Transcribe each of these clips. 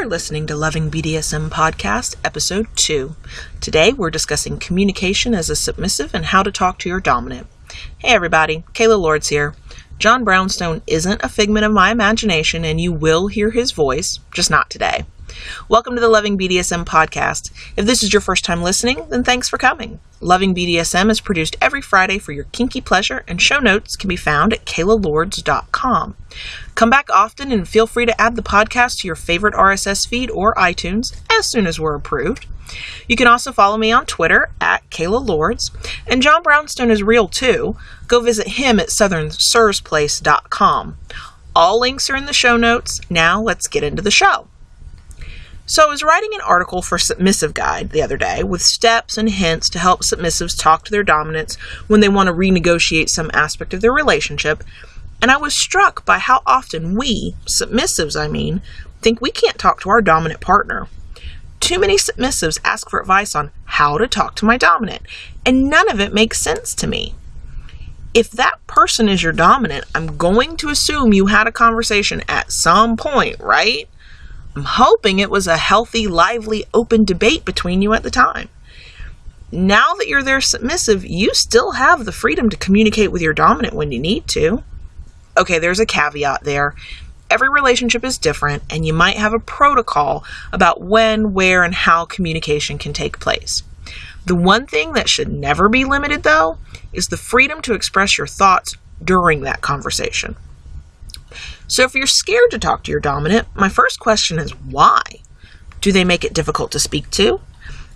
You're listening to Loving BDSM Podcast, Episode 2. Today, we're discussing communication as a submissive and how to talk to your dominant. Hey everybody, Kayla Lords here. John Brownstone isn't a figment of my imagination, and you will hear his voice, just not today. Welcome to the Loving BDSM Podcast. If this is your first time listening, then thanks for coming. Loving BDSM is produced every Friday for your kinky pleasure, and show notes can be found at kaylalords.com. Come back often and feel free to add the podcast to your favorite RSS feed or iTunes as soon as we're approved. You can also follow me on Twitter at Kayla Lords, and John Brownstone is real too. Go visit him at southernsursplace.com. All links are in the show notes. Now let's get into the show. So I was writing an article for Submissive Guide the other day with steps and hints to help submissives talk to their dominants when they want to renegotiate some aspect of their relationship, and I was struck by how often we, submissives think we can't talk to our dominant partner. Too many submissives ask for advice on how to talk to my dominant, and none of it makes sense to me. If that person is your dominant, I'm going to assume you had a conversation at some point, right? I'm hoping it was a healthy, lively, open debate between you at the time. Now that you're their submissive, you still have the freedom to communicate with your dominant when you need to. Okay, there's a caveat there. Every relationship is different, and you might have a protocol about when, where, and how communication can take place. The one thing that should never be limited, though, is the freedom to express your thoughts during that conversation. So if you're scared to talk to your dominant, my first question is why? Do they make it difficult to speak to?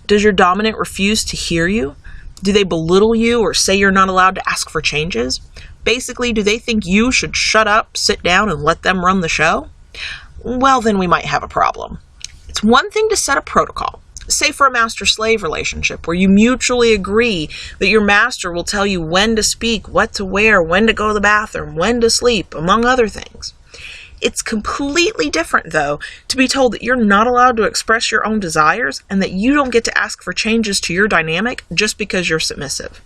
Does your dominant refuse to hear you? Do they belittle you or say you're not allowed to ask for changes? Basically, do they think you should shut up, sit down, and let them run the show? Well, then we might have a problem. It's one thing to set a protocol, say for a master-slave relationship, where you mutually agree that your master will tell you when to speak, what to wear, when to go to the bathroom, when to sleep, among other things. It's completely different, though, to be told that you're not allowed to express your own desires and that you don't get to ask for changes to your dynamic just because you're submissive.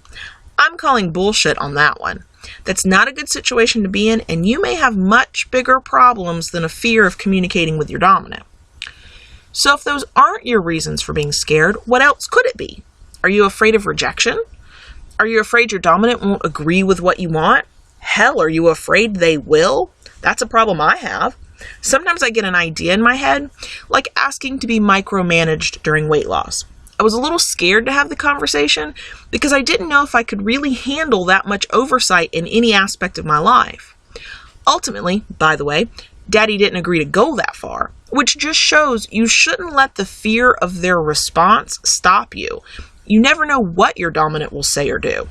I'm calling bullshit on that one. That's not a good situation to be in, and you may have much bigger problems than a fear of communicating with your dominant. So if those aren't your reasons for being scared, what else could it be? Are you afraid of rejection? Are you afraid your dominant won't agree with what you want? Hell, are you afraid they will? That's a problem I have. Sometimes I get an idea in my head, like asking to be micromanaged during weight loss. I was a little scared to have the conversation because I didn't know if I could really handle that much oversight in any aspect of my life. Ultimately, by the way, Daddy didn't agree to go that far, which just shows you shouldn't let the fear of their response stop you. You never know what your dominant will say or do.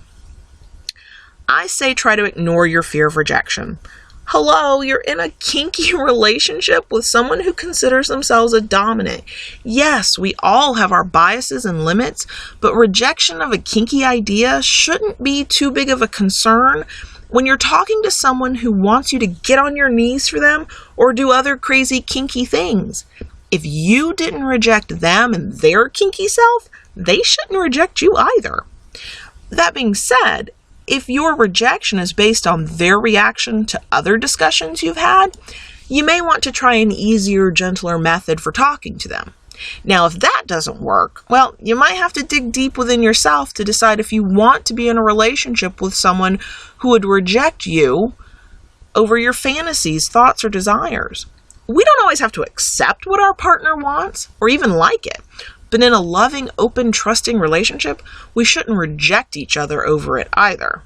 I say try to ignore your fear of rejection. Hello, you're in a kinky relationship with someone who considers themselves a dominant. Yes, we all have our biases and limits, but rejection of a kinky idea shouldn't be too big of a concern when you're talking to someone who wants you to get on your knees for them or do other crazy kinky things. If you didn't reject them and their kinky self, they shouldn't reject you either. That being said, if your rejection is based on their reaction to other discussions you've had, you may want to try an easier, gentler method for talking to them. Now, if that doesn't work, well, you might have to dig deep within yourself to decide if you want to be in a relationship with someone who would reject you over your fantasies, thoughts, or desires. We don't always have to accept what our partner wants or even like it. But in a loving, open, trusting relationship, we shouldn't reject each other over it either.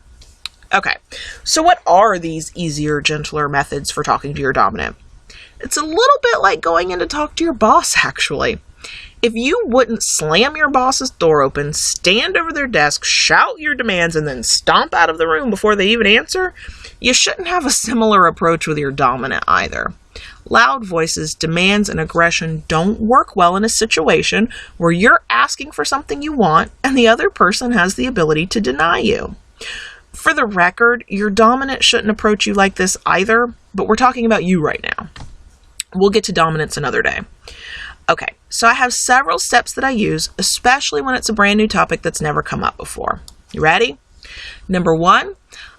Okay, so what are these easier, gentler methods for talking to your dominant? It's a little bit like going in to talk to your boss, actually. If you wouldn't slam your boss's door open, stand over their desk, shout your demands, and then stomp out of the room before they even answer, you shouldn't have a similar approach with your dominant either. Loud voices, demands, and aggression don't work well in a situation where you're asking for something you want and the other person has the ability to deny you. For the record, your dominant shouldn't approach you like this either, but we're talking about you right now. We'll get to dominance another day. Okay, so I have several steps that I use, especially when it's a brand new topic that's never come up before. You ready? Number 1,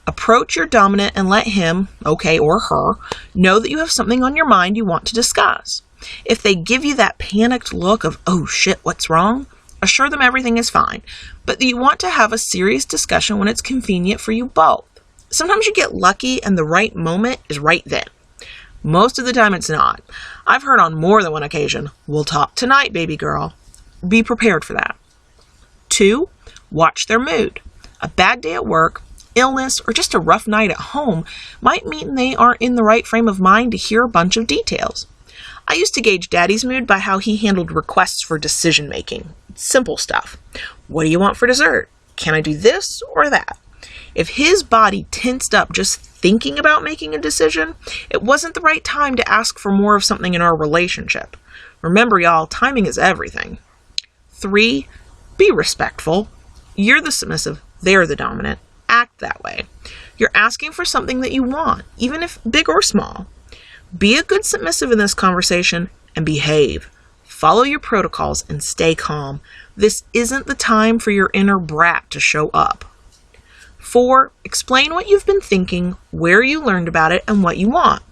approach your dominant and let him, okay, or her, know that you have something on your mind you want to discuss. If they give you that panicked look of, oh shit, what's wrong? Assure them everything is fine, but that you want to have a serious discussion when it's convenient for you both. Sometimes you get lucky and the right moment is right then. Most of the time it's not. I've heard on more than one occasion, we'll talk tonight, baby girl. Be prepared for that. 2, watch their mood. A bad day at work, illness, or just a rough night at home might mean they aren't in the right frame of mind to hear a bunch of details. I used to gauge Daddy's mood by how he handled requests for decision making. Simple stuff. What do you want for dessert? Can I do this or that? If his body tensed up just thinking about making a decision, it wasn't the right time to ask for more of something in our relationship. Remember, y'all, timing is everything. 3, be respectful. You're the submissive, they're the dominant. Act that way. You're asking for something that you want, even if big or small. Be a good submissive in this conversation and behave. Follow your protocols and stay calm. This isn't the time for your inner brat to show up. 4, explain what you've been thinking, where you learned about it, and what you want.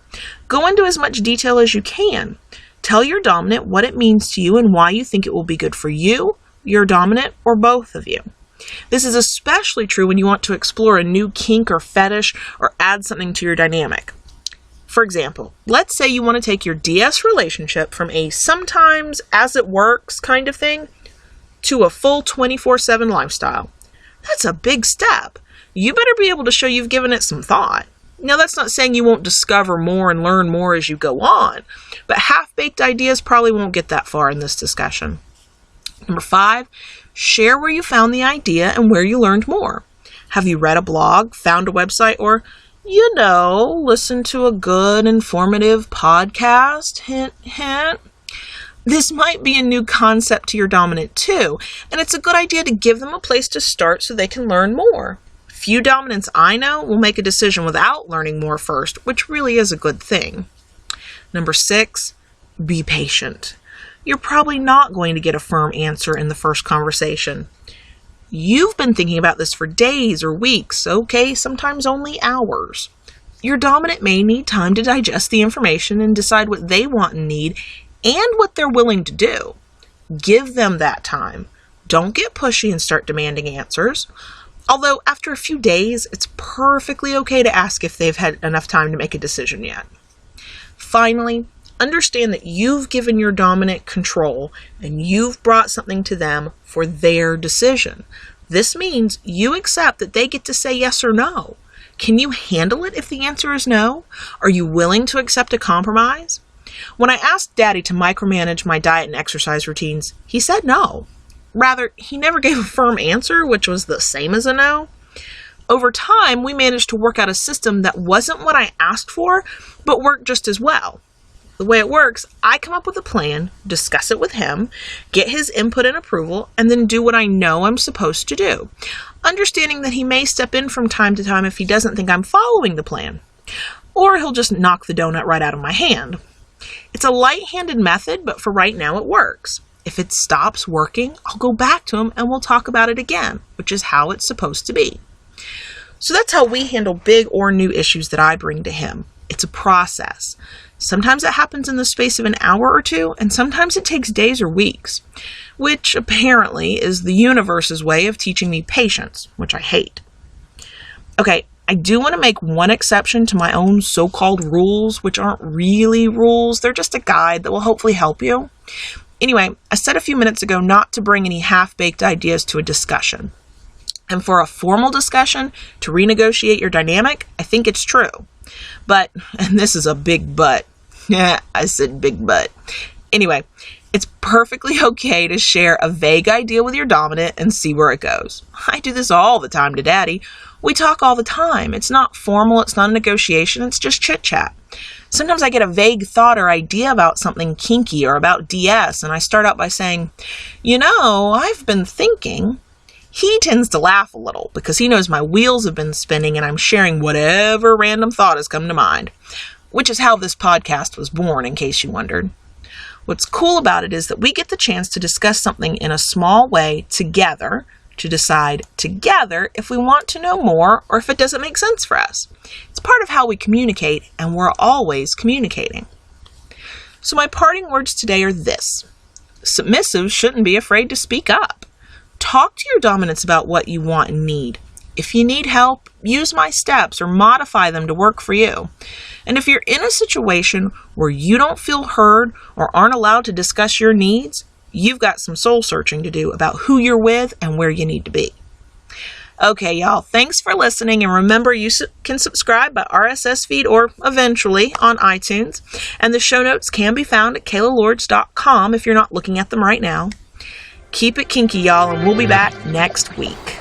Go into as much detail as you can. Tell your dominant what it means to you and why you think it will be good for you, your dominant, or both of you. This is especially true when you want to explore a new kink or fetish or add something to your dynamic. For example, let's say you want to take your DS relationship from a sometimes as it works kind of thing to a full 24/7 lifestyle. That's a big step. You better be able to show you've given it some thought. Now, that's not saying you won't discover more and learn more as you go on, but half-baked ideas probably won't get that far in this discussion. Number 5, share where you found the idea and where you learned more. Have you read a blog, found a website, or, listened to a good, informative podcast? Hint, hint. This might be a new concept to your dominant too, and it's a good idea to give them a place to start so they can learn more. Few dominants I know will make a decision without learning more first, which really is a good thing. Number 6, be patient. You're probably not going to get a firm answer in the first conversation. You've been thinking about this for days or weeks, okay, sometimes only hours. Your dominant may need time to digest the information and decide what they want and need and what they're willing to do. Give them that time. Don't get pushy and start demanding answers. Although after a few days, it's perfectly okay to ask if they've had enough time to make a decision yet. Finally, understand that you've given your dominant control and you've brought something to them for their decision. This means you accept that they get to say yes or no. Can you handle it if the answer is no? Are you willing to accept a compromise? When I asked Daddy to micromanage my diet and exercise routines, he said no. Rather, he never gave a firm answer, which was the same as a no. Over time, we managed to work out a system that wasn't what I asked for, but worked just as well. The way it works, I come up with a plan, discuss it with him, get his input and approval, and then do what I know I'm supposed to do, understanding that he may step in from time to time if he doesn't think I'm following the plan, or he'll just knock the donut right out of my hand. It's a light-handed method, but for right now it works. If it stops working, I'll go back to him and we'll talk about it again, which is how it's supposed to be. So that's how we handle big or new issues that I bring to him. It's a process. Sometimes it happens in the space of an hour or two, and sometimes it takes days or weeks, which apparently is the universe's way of teaching me patience, which I hate. Okay, I do want to make one exception to my own so-called rules, which aren't really rules. They're just a guide that will hopefully help you. Anyway, I said a few minutes ago not to bring any half-baked ideas to a discussion. And for a formal discussion to renegotiate your dynamic, I think it's true. But, and this is a big but. I said big but. Anyway, it's perfectly okay to share a vague idea with your dominant and see where it goes. I do this all the time to Daddy. We talk all the time. It's not formal. It's not a negotiation. It's just chit-chat. Sometimes I get a vague thought or idea about something kinky or about DS, and I start out by saying, I've been thinking. He tends to laugh a little because he knows my wheels have been spinning and I'm sharing whatever random thought has come to mind, which is how this podcast was born, in case you wondered. What's cool about it is that we get the chance to discuss something in a small way together, to decide together if we want to know more or if it doesn't make sense for us. It's part of how we communicate, and we're always communicating. So my parting words today are this. Submissives shouldn't be afraid to speak up. Talk to your dominants about what you want and need. If you need help, use my steps or modify them to work for you. And if you're in a situation where you don't feel heard or aren't allowed to discuss your needs, you've got some soul searching to do about who you're with and where you need to be. Okay, y'all, thanks for listening. And remember, you can subscribe by RSS feed or eventually on iTunes. And the show notes can be found at kaylalords.com if you're not looking at them right now. Keep it kinky, y'all, and we'll be back next week.